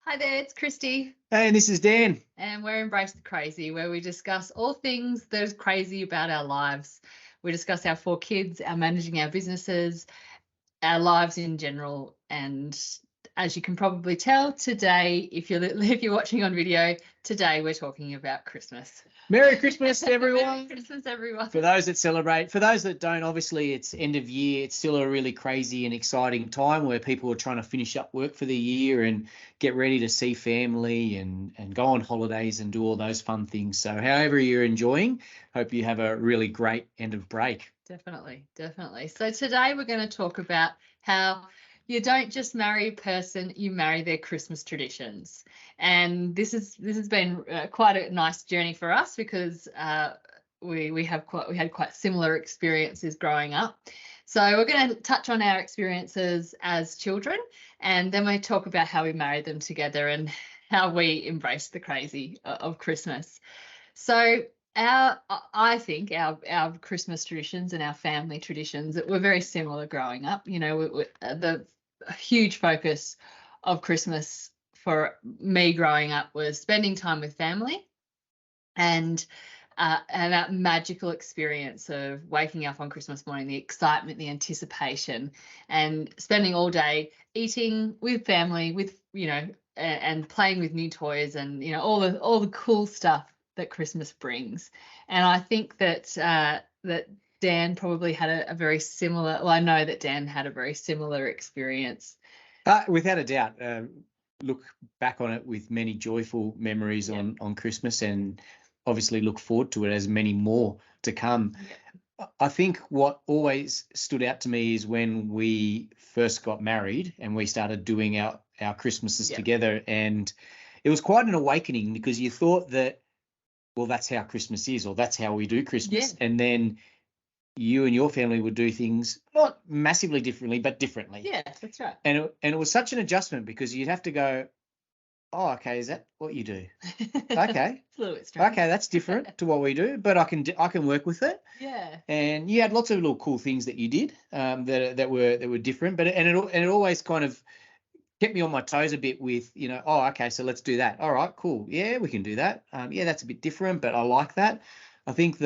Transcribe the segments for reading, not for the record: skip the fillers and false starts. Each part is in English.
Hi there, it's Christy, Hey, and this is Dan. and we're Embrace the Crazy, where we discuss all things that is crazy about our lives. We discuss our four kids, our managing our businesses, our lives in general. And as you can probably tell, today, if you're watching on video, today we're talking about Christmas. Merry Christmas, everyone. Merry Christmas, everyone. For those that celebrate, for those that don't, obviously it's end of year. It's still a really crazy and exciting time where people are trying to finish up work for the year and get ready to see family and go on holidays and do all those fun things. So however you're enjoying, hope you have a really great end of break. Definitely, definitely. So today we're going to talk about how you don't just marry a person, you marry their Christmas traditions. And this has been quite a nice journey for us because we had quite similar experiences growing up. So we're going to touch on our experiences as children, and then we talk about how we married them together and how we embrace the crazy of Christmas. So I think our Christmas traditions and our family traditions were very similar growing up. You know, the huge focus of Christmas for me growing up was spending time with family and that magical experience of waking up on Christmas morning, the excitement, the anticipation, and spending all day eating with family, and playing with new toys, and all the cool stuff that Christmas brings. And I think that that Dan probably had a very similar. Well, I know that Dan had a very similar experience. Without a doubt, look back on it with many joyful memories on Christmas, and obviously look forward to it as many more to come. I think what always stood out to me is when we first got married and we started doing our Christmases together, and it was quite an awakening because you thought that, well, that's how Christmas is, or that's how we do Christmas. And then you and your family would do things not massively differently, but differently. Yeah, that's right. And it was such an adjustment because you'd have to go, oh, okay, is that what you do? Okay. It's a little bit strange. Okay, that's different to what we do, but I can work with it. Yeah. And you had lots of little cool things that you did that were different, but it always kind of kept me on my toes a bit with, oh, okay, so let's do that. All right, cool. Yeah, we can do that. Yeah, that's a bit different, but I like that. I think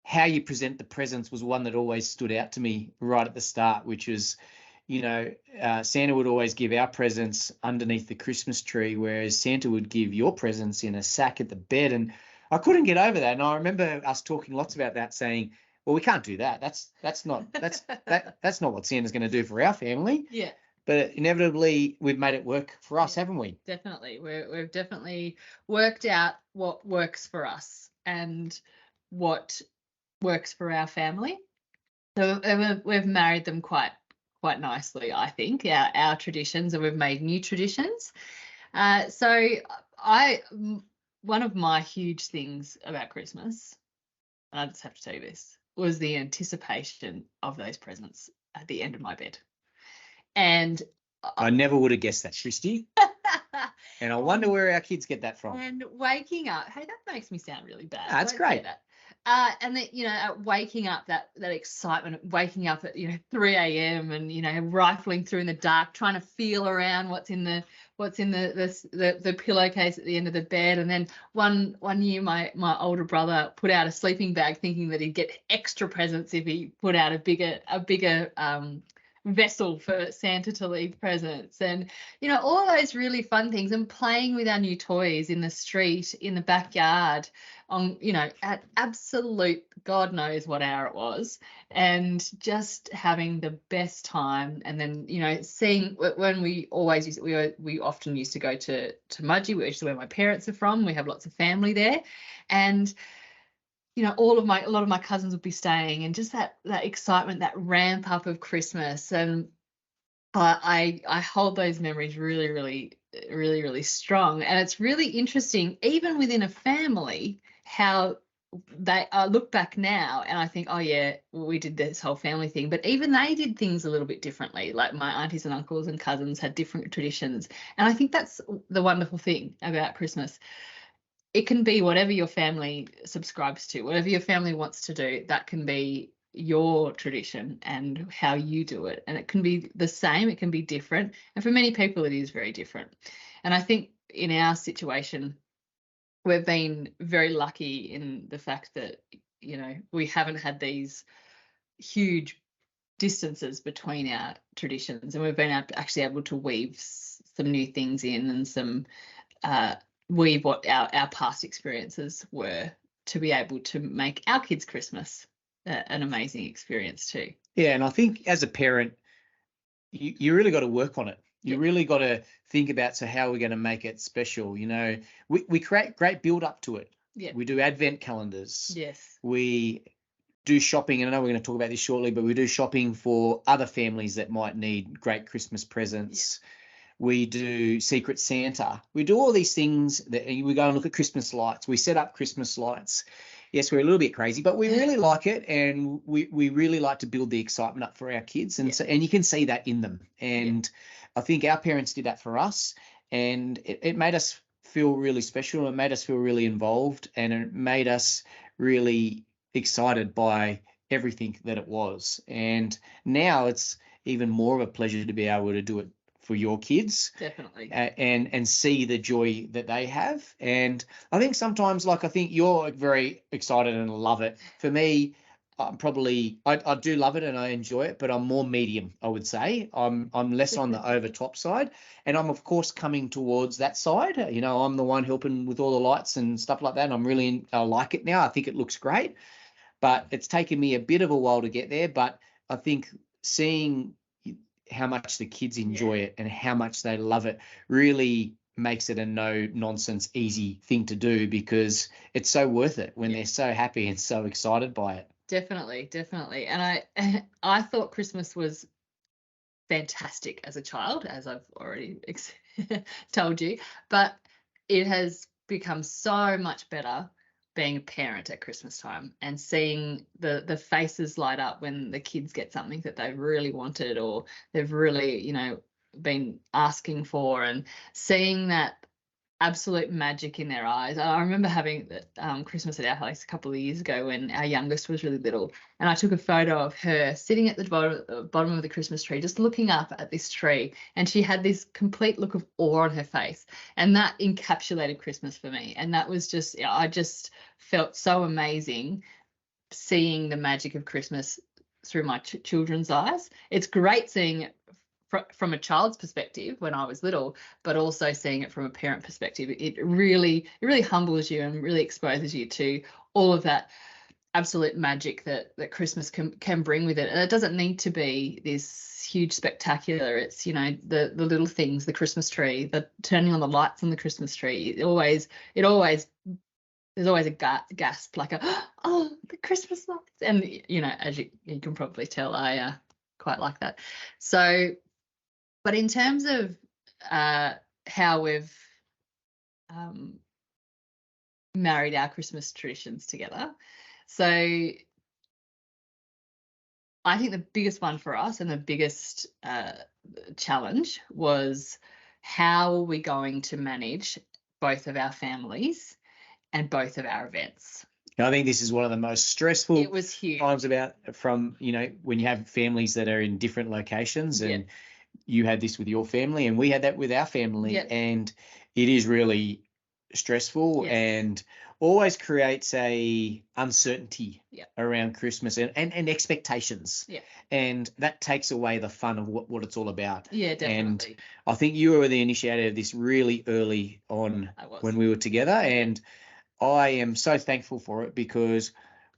how you present the presents was one that always stood out to me right at the start, which was, Santa would always give our presents underneath the Christmas tree, whereas Santa would give your presents in a sack at the bed. And I couldn't get over that. And I remember us talking lots about that, saying, well, we can't do that. That's not what Santa's going to do for our family. Yeah. But inevitably, we've made it work for us, haven't we? Definitely. We've definitely worked out what works for us and what works for our family. So we've married them quite nicely, I think, our traditions, and we've made new traditions. So one of my huge things about Christmas, and I just have to tell you this, was the anticipation of those presents at the end of my bed. And I never would have guessed that, Christy. And I wonder where our kids get that from. And waking up, hey, that makes me sound really bad. That's great. And that, waking up, that excitement, waking up at 3 a.m. and rifling through in the dark, trying to feel around what's in the pillowcase at the end of the bed. And then one year, my older brother put out a sleeping bag, thinking that he'd get extra presents if he put out a bigger vessel for Santa to leave presents, and all those really fun things, and playing with our new toys in the street, in the backyard, on at absolute God knows what hour it was, and just having the best time. And then seeing when we often used to go to Mudgee, which is where my parents are from. We have lots of family there, and a lot of my cousins would be staying, and just that excitement, that ramp up of Christmas. And I hold those memories really, really, really, really strong. And it's really interesting, even within a family, how they look back now and I think, oh yeah, we did this whole family thing, but even they did things a little bit differently. Like my aunties and uncles and cousins had different traditions. And I think that's the wonderful thing about Christmas. It can be whatever your family subscribes to, whatever your family wants to do. That can be your tradition and how you do it. And it can be the same, it can be different. And for many people, it is very different. And I think in our situation, we've been very lucky in the fact that, you know, we haven't had these huge distances between our traditions, and we've been actually able to weave some new things in, and some weave what our past experiences were, to be able to make our kids' Christmas an amazing experience too. Yeah, and I think as a parent, you really got to work on it. You really got to think about, so how are we going to make it special? You know, we create great build up to it. Yeah. We do advent calendars. Yes. We do shopping, and I know we're going to talk about this shortly, but we do shopping for other families that might need great Christmas presents. Yeah. We do Secret Santa. We do all these things that we go and look at Christmas lights. We set up Christmas lights. Yes, we're a little bit crazy, but we really like it, and we really like to build the excitement up for our kids, and so, and you can see that in them. And I think our parents did that for us, and it made us feel really special. It made us feel really involved, and it made us really excited by everything that it was. And now it's even more of a pleasure to be able to do it for your kids. Definitely. And see the joy that they have. And I think sometimes, like, I think you're very excited and love it. For me, I'm probably, I do love it and I enjoy it, but I'm more medium, I would say. I'm less on the over top side, and I'm of course coming towards that side. You know, I'm the one helping with all the lights and stuff like that, and I like it now. I think it looks great, but it's taken me a bit of a while to get there. But I think seeing how much the kids enjoy it and how much they love it really makes it a no nonsense easy thing to do, because it's so worth it when they're so happy and so excited by it. Definitely. And I thought Christmas was fantastic as a child, as I've already told you, but it has become so much better being a parent at Christmas time, and seeing the faces light up when the kids get something that they really wanted, or they've really, you know, been asking for, and seeing that absolute magic in their eyes. I remember having Christmas at our house a couple of years ago when our youngest was really little, and I took a photo of her sitting at the bottom of the Christmas tree, just looking up at this tree, and she had this complete look of awe on her face, and that encapsulated Christmas for me. And that was just, I just felt so amazing seeing the magic of Christmas through my children's eyes. It's great seeing it from a child's perspective when I was little, but also seeing it from a parent perspective. It really humbles you and really exposes you to all of that absolute magic that Christmas can bring with it. And it doesn't need to be this huge spectacular. It's, you know, the little things, the Christmas tree, the turning on the lights on the Christmas tree. It always there's always a gasp, like oh, the Christmas lights. And, you know, as you can probably tell, I quite like that. So, but in terms of how we've married our Christmas traditions together, so I think the biggest one for us, and the biggest challenge, was how are we going to manage both of our families and both of our events. I think this is one of the most stressful it was huge. Times from, you know, when you have families that are in different locations, and you had this with your family and we had that with our family, and it is really stressful and always creates a uncertainty around Christmas and expectations. And that takes away the fun of what it's all about. Definitely. And I think you were the initiator of this really early on when we were together, and I am so thankful for it, because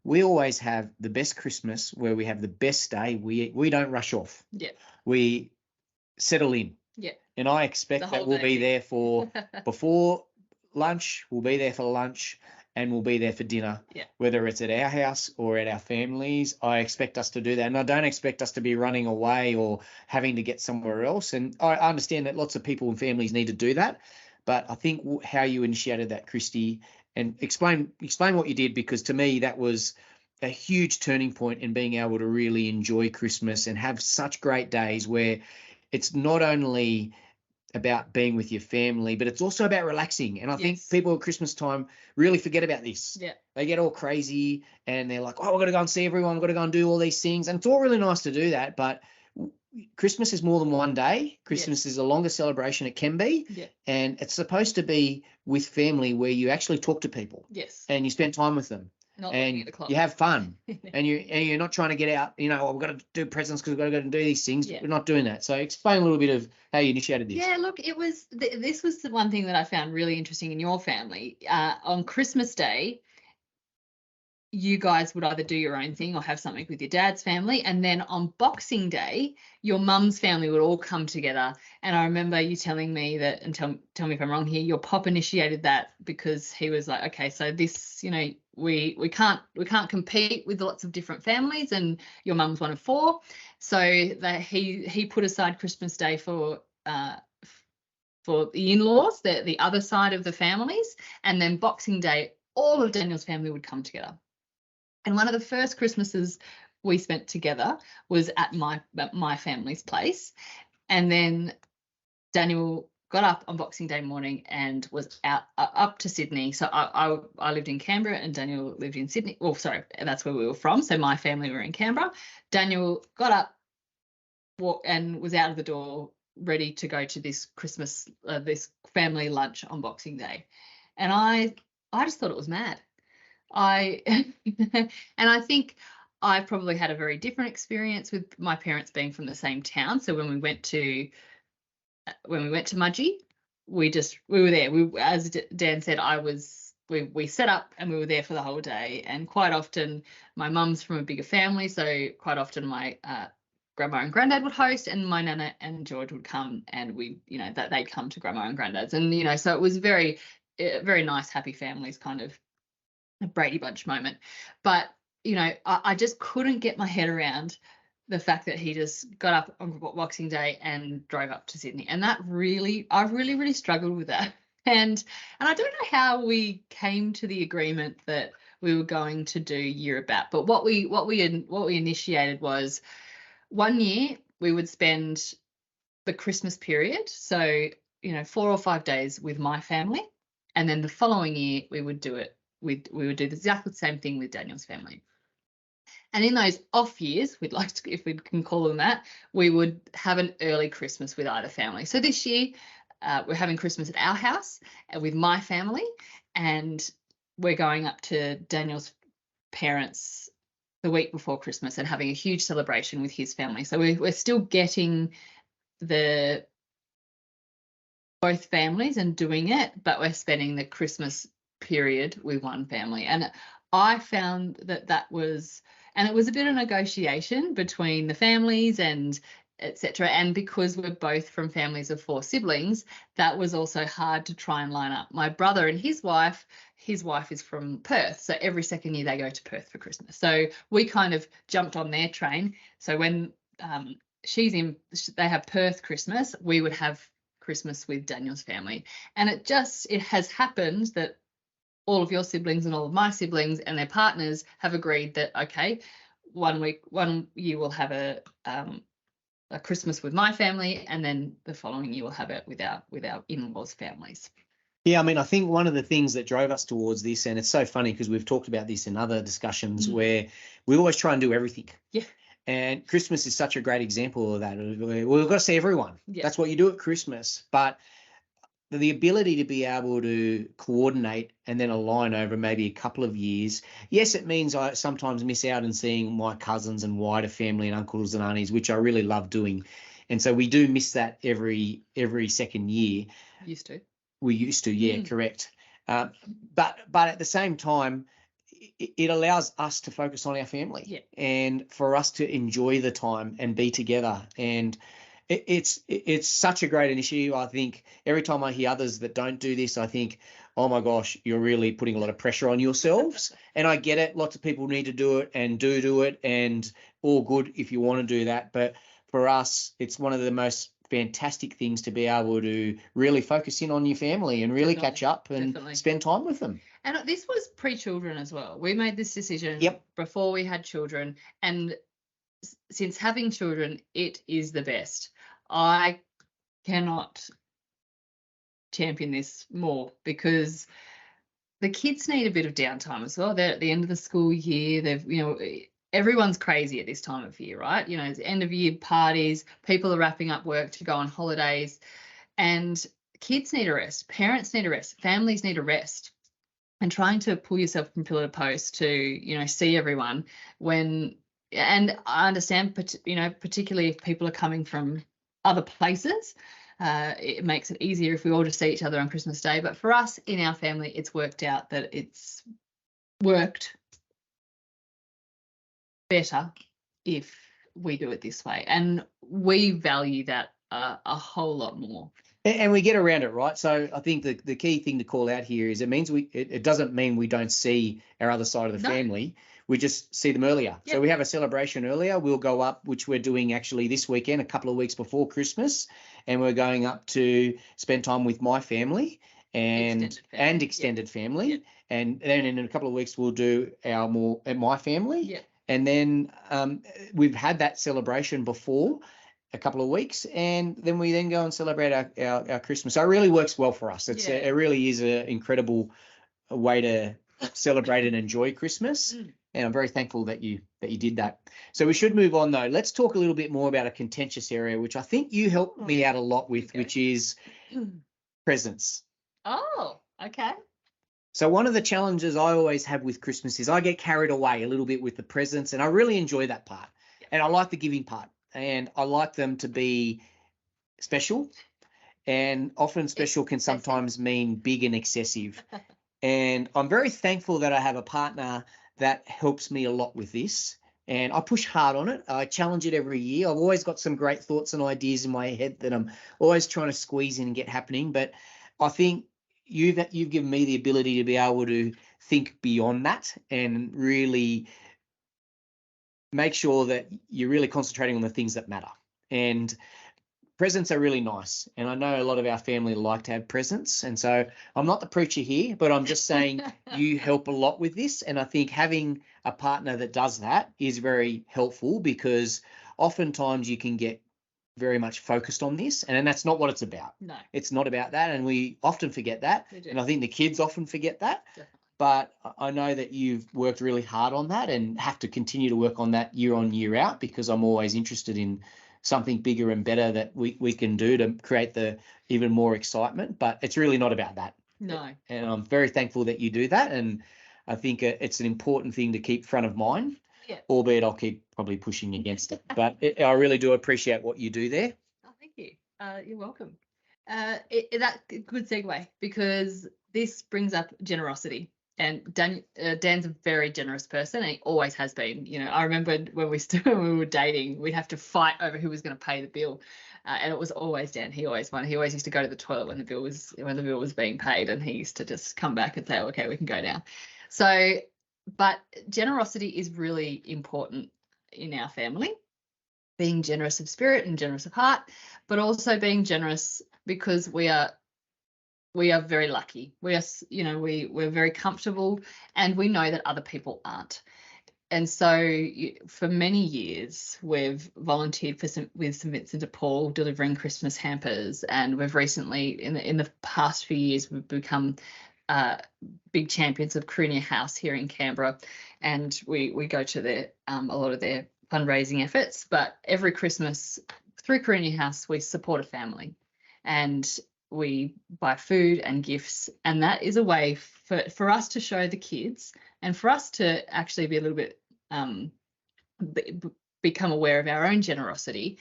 we always have the best Christmas where we have the best day. We don't rush off. We settle in. And I expect that we'll be there for before lunch, we'll be there for lunch, and we'll be there for dinner. Whether it's at our house or at our families, I expect us to do that. And I don't expect us to be running away or having to get somewhere else. And I understand that lots of people and families need to do that. But I think how you initiated that, Christy, and explain what you did, because to me that was a huge turning point in being able to really enjoy Christmas and have such great days where it's not only about being with your family, but it's also about relaxing. And I think people at Christmas time really forget about this. Yeah. They get all crazy and they're like, oh, we've got to go and see everyone. We've got to go and do all these things. And it's all really nice to do that. But Christmas is more than one day. Christmas is a longer celebration. It can be. Yeah. And it's supposed to be with family where you actually talk to people. Yes. And you spend time with them. Not and you have fun. and you're not trying to get out, we've got to do presents because we've got to go and do these things. We're not doing that. So explain a little bit of how you initiated this. Yeah, look, this was the one thing that I found really interesting in your family. On Christmas Day, you guys would either do your own thing or have something with your dad's family. And then on Boxing Day, your mum's family would all come together. And I remember you telling me that, and tell me if I'm wrong here, your pop initiated that because he was like, okay, so this, we can't compete with lots of different families, and your mum's one of four. So that he put aside Christmas Day for the in-laws, the other side of the families. And then Boxing Day, all of Daniel's family would come together. And one of the first Christmases we spent together was at my family's place. And then Daniel got up on Boxing Day morning and was up to Sydney. So I lived in Canberra and Daniel lived in Sydney. Well, sorry, that's where we were from. So my family were in Canberra. Daniel got up, walked, and was out of the door ready to go to this Christmas, this family lunch on Boxing Day. And I just thought it was mad. And I think I probably had a very different experience with my parents being from the same town. So when we went to Mudgee, we were there. As Dan said, we set up and we were there for the whole day. And quite often, my mum's from a bigger family, so quite often my grandma and granddad would host, and my nana and George would come, and that they'd come to grandma and granddad's, and so it was very, very nice, happy families, kind of a Brady Bunch moment. But I just couldn't get my head around the fact that he just got up on Boxing Day and drove up to Sydney, and I really struggled with that. And I don't know how we came to the agreement that we were going to do year about. But what we initiated was, one year we would spend the Christmas period, so 4 or 5 days with my family, and then the following year we would do exactly the same thing with Daniel's family. And in those off years, we'd like to, if we can call them that, we would have an early Christmas with either family. So this year, we're having Christmas at our house with my family, and we're going up to Daniel's parents the week before Christmas and having a huge celebration with his family. So we're still getting both families and doing it, but we're spending the Christmas period with one family. And I found that was, and it was a bit of negotiation between the families and etc. And because we're both from families of 4 siblings, that was also hard to try and line up. My brother and his wife is from Perth, so every second year they go to Perth for Christmas. So we kind of jumped on their train. So when they have Perth Christmas, we would have Christmas with Daniel's family. And it has happened that all of your siblings and all of my siblings and their partners have agreed that, okay, one year we'll have a Christmas with my family, and then the following year we'll have it with our in-laws' families. Yeah, I mean, I think one of the things that drove us towards this, and it's so funny because we've talked about this in other discussions, where we always try and do everything. Yeah. And Christmas is such a great example of that. We've got to see everyone. Yeah. That's what you do at Christmas. But the ability to be able to coordinate and then align over maybe a couple of years. Yes, it means I sometimes miss out on seeing my cousins and wider family and uncles and aunties, which I really love doing. And so we do miss that every second year. We used to, yeah, correct. But at the same time, it allows us to focus on our family and for us to enjoy the time and be together. And it's such a great initiative. I think every time I hear others that don't do this, I think, oh my gosh, you're really putting a lot of pressure on yourselves. And I get it. Lots of people need to do it and do it, and all good if you want to do that. But for us, it's one of the most fantastic things to be able to really focus in on your family and really catch up and spend time with them. And this was pre-children as well. We made this decision before we had children, and since having children, it is the best. I cannot champion this more because the kids need a bit of downtime as well. They're at the end of the school year. Everyone's crazy at this time of year, right? It's end of year parties. People are wrapping up work to go on holidays, and kids need a rest. Parents need a rest. Families need a rest. And trying to pull yourself from pillar to post to, see everyone and I understand, particularly if people are coming from other places, it makes it easier if we all just see each other on Christmas Day. But for us in our family, it's worked out that it's worked better if we do it this way. And we value that a whole lot more. And we get around it, right? So I think the key thing to call out here is it doesn't mean we don't see our other side of the family. We just see them earlier. Yep. So we have a celebration earlier. We'll go up, which we're doing actually this weekend, a couple of weeks before Christmas, and we're going up to spend time with my family and extended family. Yep. And then in a couple of weeks we'll do my family. Yep. And then we've had that celebration before a couple of weeks, and then we go and celebrate our Christmas. So it really works well for us. It really is an incredible way to celebrate and enjoy Christmas. And I'm very thankful that you did that. So we should move on though. Let's talk a little bit more about a contentious area, which I think you helped me out a lot with, which is presents. Oh, okay. So one of the challenges I always have with Christmas is I get carried away a little bit with the presents, and I really enjoy that part. And I like the giving part, and I like them to be special, and often special can sometimes mean big and excessive. And I'm very thankful that I have a partner that helps me a lot with this, and I push hard on it. I challenge it every year. I've always got some great thoughts and ideas in my head that I'm always trying to squeeze in and get happening. But I think you've given me the ability to be able to think beyond that and really make sure that you're really concentrating on the things that matter. And presents are really nice, and I know a lot of our family like to have presents, and so I'm not the preacher here, but I'm just saying you help a lot with this, and I think having a partner that does that is very helpful, because oftentimes you can get very much focused on this, and that's not what it's about. No, it's not about that, and we often forget that, and I think the kids often forget that. Definitely. But I know that you've worked really hard on that and have to continue to work on that year on, year out, because I'm always interested in something bigger and better that we can do to create the even more excitement. But it's really not about that. No. And I'm very thankful that you do that. And I think it's an important thing to keep front of mind, albeit I'll keep probably pushing against it. But I really do appreciate what you do there. Oh, thank you. You're welcome. That's a good segue, because this brings up generosity. And Dan's a very generous person, and he always has been. I remember when we were dating, we'd have to fight over who was going to pay the bill, and it was always Dan. He always won. He always used to go to the toilet when the bill was being paid, and he used to just come back and say, "Okay, we can go now." So, but generosity is really important in our family. Being generous of spirit and generous of heart, but also being generous because we are very lucky. We're very comfortable, and we know that other people aren't. And so for many years, we've volunteered with St. Vincent de Paul, delivering Christmas hampers. And we've recently, in the past few years, we've become big champions of Carunia House here in Canberra. And we go to a lot of their fundraising efforts. But every Christmas through Carunia House, we support a family. And we buy food and gifts, and that is a way for us to show the kids, and for us to actually be a little bit become aware of our own generosity,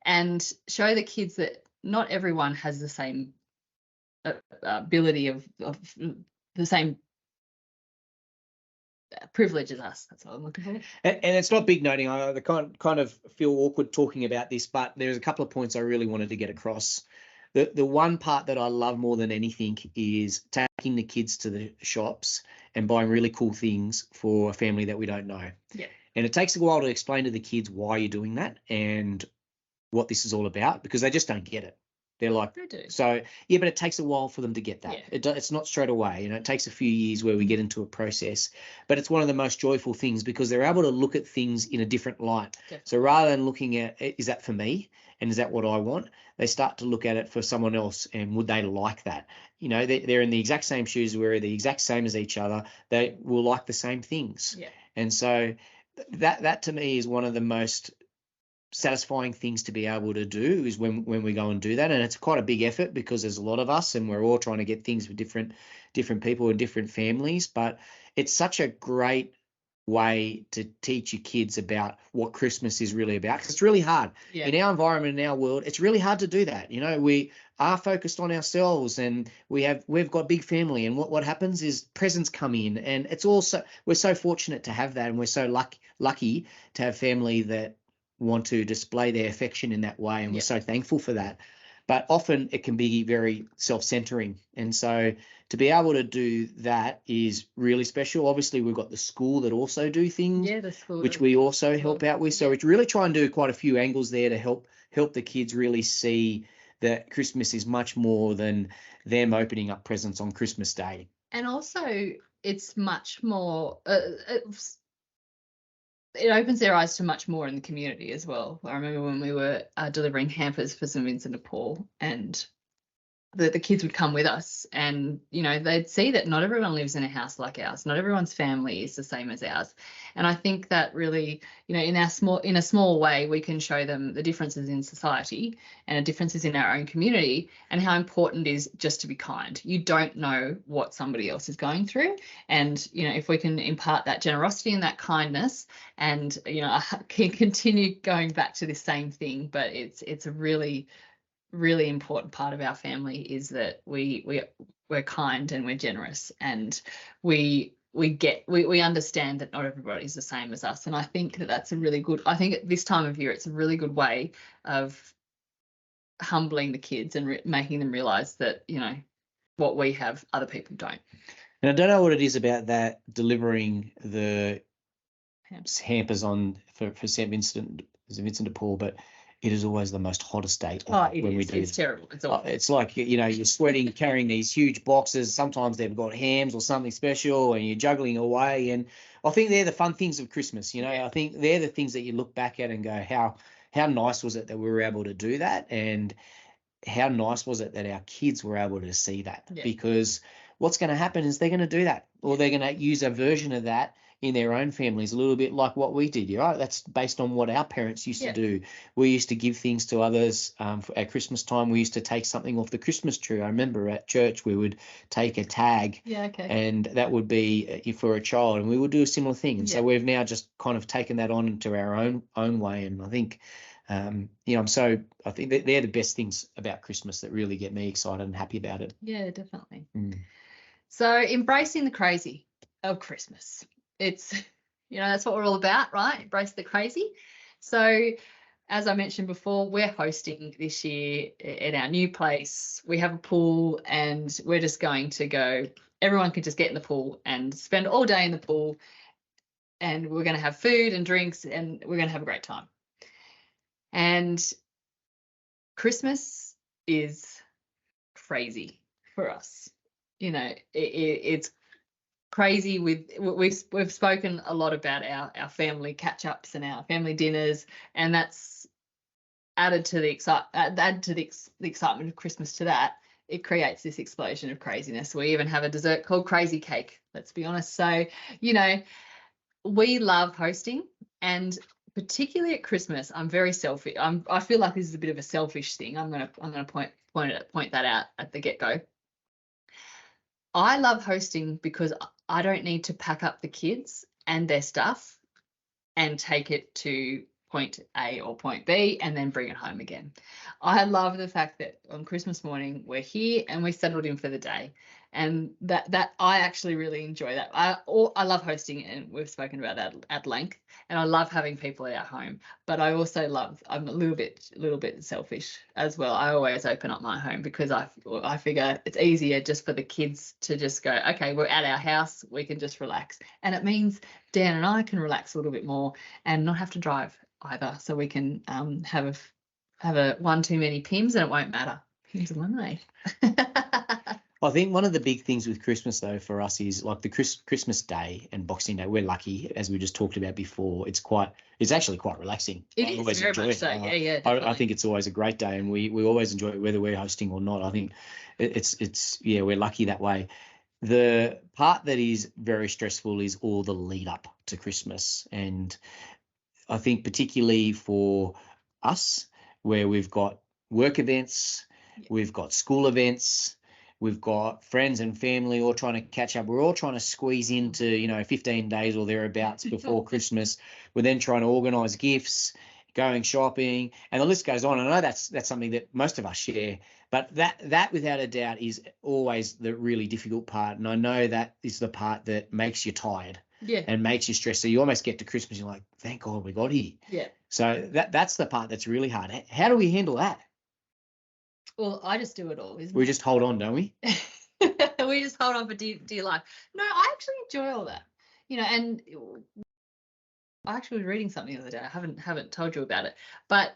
and show the kids that not everyone has the same ability of the same privilege as us. That's what I'm looking for. And it's not big noting. I kind of feel awkward talking about this, but there's a couple of points I really wanted to get across. The one part that I love more than anything is taking the kids to the shops and buying really cool things for a family that we don't know. Yeah. And it takes a while to explain to the kids why you're doing that and what this is all about, because they just don't get it. They're like, they do. So, yeah, but it takes a while for them to get that. Yeah. It's not straight away. It takes a few years where we get into a process, but it's one of the most joyful things, because they're able to look at things in a different light. Definitely. So rather than looking at, is that for me? and is that what I want? They start to look at it for someone else, and would they like that? You know, they're in the exact same shoes, we're the exact same as each other. They will like the same things. Yeah. And so that to me is one of the most satisfying things to be able to do, is when we go and do that. And it's quite a big effort because there's a lot of us and we're all trying to get things for different people and different families. But it's such a great way to teach your kids about what Christmas is really about, because it's really hard. Yeah. In our environment, in our world, it's really hard to do that. You know, we are focused on ourselves, and we've got big family, and what happens is presents come in, and it's also, we're so fortunate to have that, and we're so lucky to have family that want to display their affection in that way, and we're so thankful for that. But often it can be very self-centering, and so to be able to do that is really special. Obviously, we've got the school that also do things, the school, which we also help out with. So we really try and do quite a few angles there to help the kids really see that Christmas is much more than them opening up presents on Christmas Day. And also, it's much more. It opens their eyes to much more in the community as well. I remember when we were delivering hampers for St Vincent de Paul, and the kids would come with us, and you know, they'd see that not everyone lives in a house like ours, not everyone's family is the same as ours. And I think that really, you know, in a small way, we can show them the differences in society and the differences in our own community, and how important it is just to be kind. You don't know what somebody else is going through, and you know, if we can impart that generosity and that kindness, and you know, I can continue going back to this same thing, but it's a really important part of our family is that we're kind and we're generous, and we understand that not everybody's the same as us. And I think that's a really good, I think at this time of year, it's a really good way of humbling the kids and making them realize that, you know, what we have, other people don't. And I don't know what it is about that, delivering the hampers on for St Vincent de Paul, but it is always the most hottest day when we do it. It's terrible. It's awful. It's like, you know, you're sweating carrying these huge boxes. Sometimes they've got hams or something special, and you're juggling away. And I think they're the fun things of Christmas. You know, I think they're the things that you look back at and go, how nice was it that we were able to do that, and how nice was it that our kids were able to see that? Because what's going to happen is they're going to do that, or they're going to use a version of that in their own families, a little bit like what we did. Right? That's based on what our parents used to do. We used to give things to others at Christmas time. We used to take something off the Christmas tree. I remember at church we would take a tag, and that would be for a child, and we would do a similar thing. And so we've now just kind of taken that on into our own way. And I think, you know, I think that they're the best things about Christmas that really get me excited and happy about it. Yeah, definitely. So embracing the crazy of Christmas. It's, you know, that's what we're all about, right? Embrace the crazy. So as I mentioned before, we're hosting this year at our new place. We have a pool, and we're just going to go, everyone can just get in the pool and spend all day in the pool, and we're going to have food and drinks, and we're going to have a great time. And Christmas is crazy for us. You know, it's crazy. We've spoken a lot about our family catch-ups and our family dinners, and that's added to the excitement of Christmas. To that, it creates this explosion of craziness. We even have a dessert called crazy cake, let's be honest. So, you know, we love hosting, and particularly at Christmas, I'm very selfish. I feel like this is a bit of a selfish thing. I'm gonna point that out at the get-go. I love hosting because I don't need to pack up the kids and their stuff and take it to point A or point B and then bring it home again. I love the fact that on Christmas morning we're here and we settled in for the day, and that I actually really enjoy that. I love hosting, and we've spoken about that at length, and I love having people at our home. But I also I'm a little bit selfish as well. I always open up my home because I figure it's easier just for the kids to just go, okay, we're at our house, we can just relax, and it means Dan and I can relax a little bit more and not have to drive either, so we can have a one too many Pims, and it won't matter. Pims and lemonade. I think one of the big things with Christmas, though, for us is like the Christmas Day and Boxing Day. We're lucky, as we just talked about before. It's actually quite relaxing. It I is always very enjoy much it. so. Yeah, I definitely. think it's always a great day, and we always enjoy it, whether we're hosting or not. I think yeah, we're lucky that way. The part that is very stressful is all the lead up to Christmas, and I think particularly for us, where we've got work events, we've got school events, we've got friends and family all trying to catch up. We're all trying to squeeze into 15 days or thereabouts before Christmas. We're then trying to organise gifts, going shopping, and the list goes on. And I know that's something that most of us share, but that without a doubt is always the really difficult part. And I know that is the part that makes you tired. Yeah. And makes you stressed. So you almost get to Christmas, you're like, thank God we got here. Yeah. So that's the part that's really hard. How do we handle that? Well, I just do it all, isn't We it? just hold on, don't we? We just hold on for dear life. No, I actually enjoy all that. And I actually was reading something the other day. I haven't told you about it, but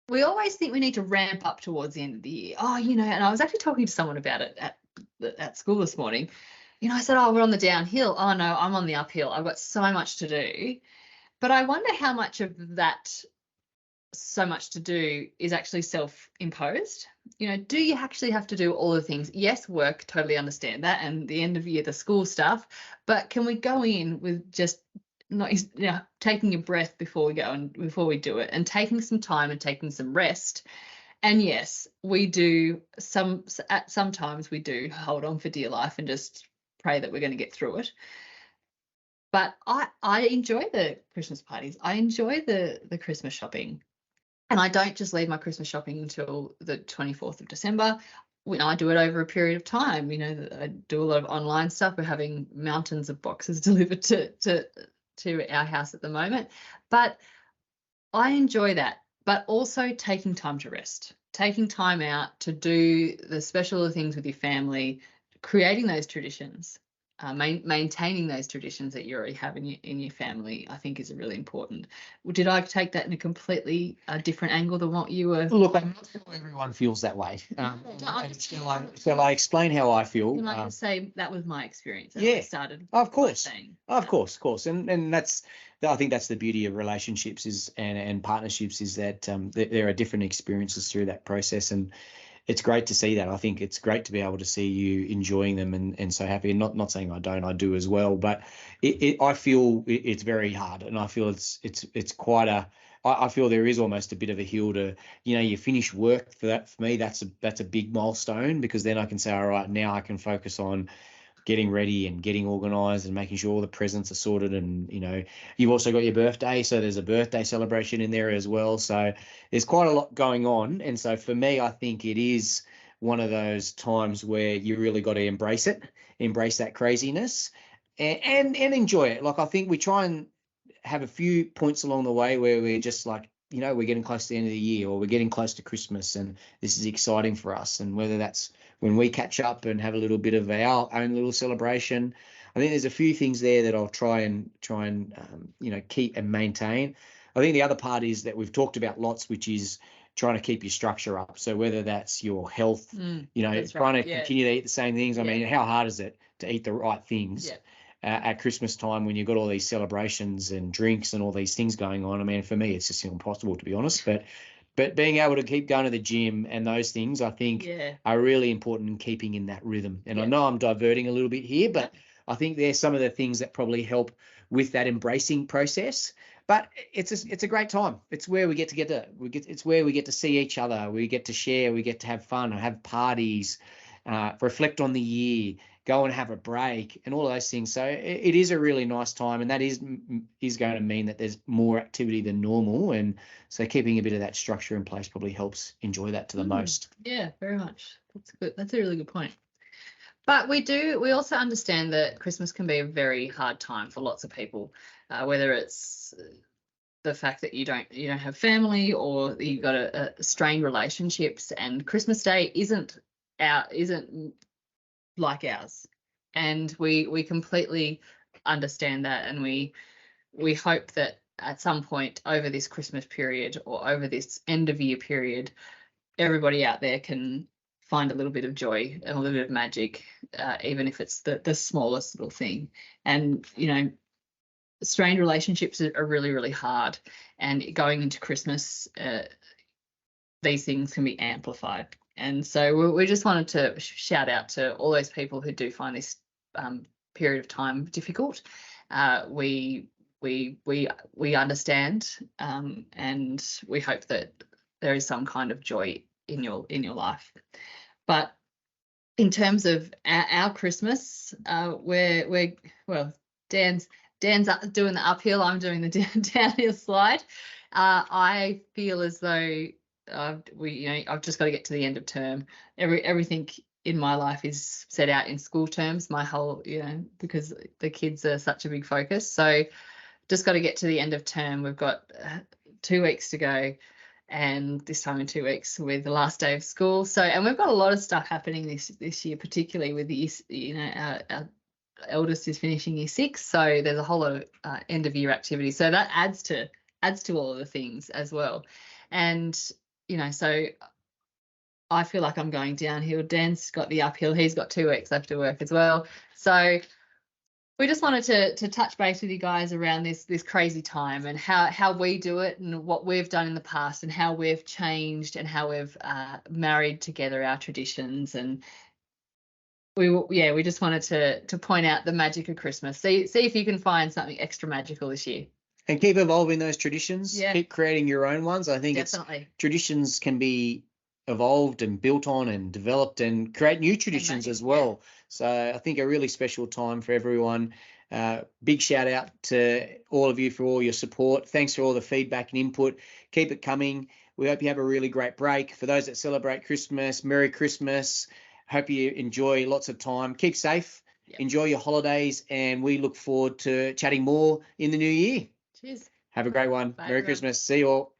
we always think we need to ramp up towards the end of the year. Oh, and I was actually talking to someone about it at school this morning. I said, oh, we're on the downhill. Oh, no, I'm on the uphill. I've got so much to do. But I wonder how much of that so much to do is actually self-imposed. Do you actually have to do all the things? Yes, work, totally understand that. And the end of year, the school stuff. But can we go in with just not taking a breath before we go and before we do it, and taking some time and taking some rest? And yes, we do sometimes we do hold on for dear life and just pray that we're going to get through it. But I enjoy the Christmas parties. I enjoy the Christmas shopping. And I don't just leave my Christmas shopping until the 24th of December. I do it over a period of time. I do a lot of online stuff. We're having mountains of boxes delivered to our house at the moment. But I enjoy that. But also taking time to rest, taking time out to do the special things with your family, creating those traditions. Maintaining those traditions that you already have in your family, I think, is really important. Did I take that in a completely different angle than what you were? Look, I'm not sure everyone feels that way. Shall I explain how I feel? Can I just say that was my experience? Yeah, I started. Of course, saying, of course, and that's. I think that's the beauty of relationships and partnerships is that there are different experiences through that process, and it's great to see that. I think it's great to be able to see you enjoying them and so happy. And not saying I don't, I do as well. But I feel it's very hard, and I feel it's quite a. I feel there is almost a bit of a hill to, you finish work for that. For me, that's a big milestone, because then I can say, all right, now I can focus on getting ready and getting organized and making sure all the presents are sorted. And you've also got your birthday, so there's a birthday celebration in there as well, so there's quite a lot going on. And so for me, I think it is one of those times where you really got to embrace that craziness and enjoy it. Like, I think we try and have a few points along the way where we're just like, we're getting close to the end of the year, or we're getting close to Christmas, and this is exciting for us. And whether that's when we catch up and have a little bit of our own little celebration, I think there's a few things there that I'll try and keep and maintain. I think the other part is that we've talked about lots, which is trying to keep your structure up. So whether that's your health, trying to continue to eat the same things. I mean, how hard is it to eat the right things? Yeah. At Christmas time, when you've got all these celebrations and drinks and all these things going on. I mean, for me, it's just impossible, to be honest. But being able to keep going to the gym and those things, I think, are really important in keeping in that rhythm. And I know I'm diverting a little bit here, but I think there's some of the things that probably help with that embracing process. But it's a great time. It's where we get to it's where we get to see each other. We get to share. We get to have fun, have parties, reflect on the year, go and have a break, and all of those things. So it is a really nice time, and that is going to mean that there's more activity than normal. And so keeping a bit of that structure in place probably helps enjoy that to the most. Yeah, very much. That's good. That's a really good point. But we also understand that Christmas can be a very hard time for lots of people, whether it's the fact that you don't have family, or you've got a strained relationships, and Christmas Day isn't like ours. And we completely understand that, and we hope that at some point over this Christmas period or over this end of year period, everybody out there can find a little bit of joy and a little bit of magic, even if it's the smallest little thing. And, you know, strained relationships are really, really hard. And going into Christmas, these things can be amplified. And so we just wanted to shout out to all those people who do find this period of time difficult. We understand, and we hope that there is some kind of joy in your life. But in terms of our Christmas, we're well, Dan's doing the uphill, I'm doing the downhill slide. I feel as though I've just got to get to the end of term. Everything in my life is set out in school terms. My whole, because the kids are such a big focus. So just got to get to the end of term. We've got 2 weeks to go, and this time in 2 weeks with the last day of school. So, and we've got a lot of stuff happening this year, particularly with the our eldest is finishing year 6. So there's a whole lot of end of year activity. So that adds to all of the things as well. And so I feel like I'm going downhill. Dan's got the uphill. He's got 2 weeks left to work as well. So we just wanted to touch base with you guys around this crazy time and how we do it and what we've done in the past and how we've changed and how we've married together our traditions. And we just wanted to point out the magic of Christmas. See if you can find something extra magical this year. And keep evolving those traditions. Yeah. Keep creating your own ones. I think Definitely. traditions can be evolved and built on and developed and create new traditions as well. Yeah. So I think a really special time for everyone. Big shout out to all of you for all your support. Thanks for all the feedback and input. Keep it coming. We hope you have a really great break. For those that celebrate Christmas, Merry Christmas. Hope you enjoy lots of time. Keep safe. Yep. Enjoy your holidays, and we look forward to chatting more in the new year. Cheers. Have a great one. Bye, Merry everyone. Christmas. See you all.